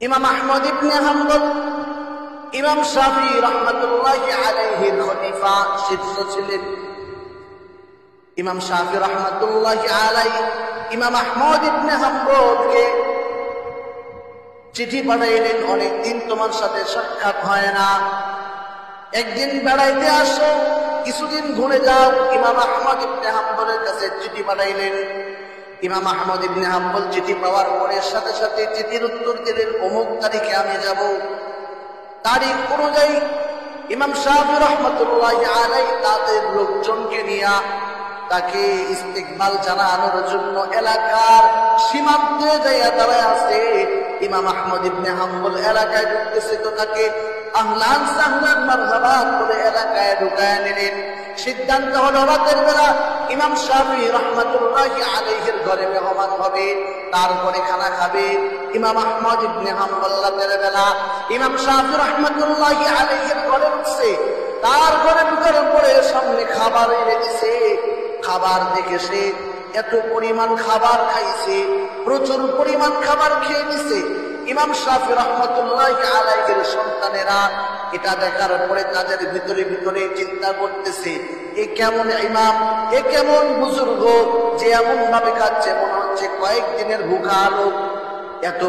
ইমাম আহমদ ইবনে হাম্বল ইমাম শাফি রাহমাতুল্লাহি আলাইহির খলিফা শীর্ষ ছিলেন। ইমাম শাফি রাহমাতুল্লাহি আলাইহি ইমাম আহমদ ইবনে হাম্বলকে চিঠি পাঠাইলেন, অনেকদিন তোমার সাথে সাক্ষাৎ হয় না, একদিন বেড়াইতে আসো, কিছুদিন ঘুরে যাও। ইমাম আহমদ ইবনে হাম্বলের কাছে চিঠি পাঠাইলেন। ইমাম আহমদ ইবনে হাম্বল চিঠি পাওয়ার পরে সাথে সাথে চিঠির উত্তর দিলেন, অমুক তারিখে আমি যাব। তারিখ অনুযায়ী ইমাম শাফি রাহমাতুল্লাহি আলাইহি তাদের লোকজনকে নিয়ে তাকে ইস্তেকবাল জানানোর জন্য এলাকার সীমান্তে যাইয়া দাঁড়ায় আছে। ইমাম আহমদ ইবনে হাম্বল এলাকায় ঢুকতেছে, তো তাকে আহলান সাহলান মারহাবা বলে এলাকায় ঢুকায় নিলেন। সিদ্ধান্ত হলো রাতের বেলা ইমাম শাফি রাহমাতুল্লাহি আলাইহির ঘরে মেহমান হবে, তারপরে খানা খাবে। ইমাম আহমদ ইবনে হাম্বল রাতের বেলা ইমাম শাফি রাহমাতুল্লাহি আলাইহির ঘরে উঠছে। তার ঘরে ঢুকার পরে সামনে খাবার এনে দিছে। খাবার দেখে সে এত পরিমাণ খাবার খাইছে, প্রচুর পরিমাণ খাবার খেয়ে নিছে। ইমাম শাফি রাহমাতুল্লাহি আলাইহির সন্তানেরা এটা দেখার পরে তাদের ভিতরে ভিতরে চিন্তা করতেছে, এ কেমন ইমাম, এ কেমন বুজুর্গ যে এমন ভাবে খাচ্ছে, মনে হচ্ছে কয়েকদিনের ভুখা লোক। এত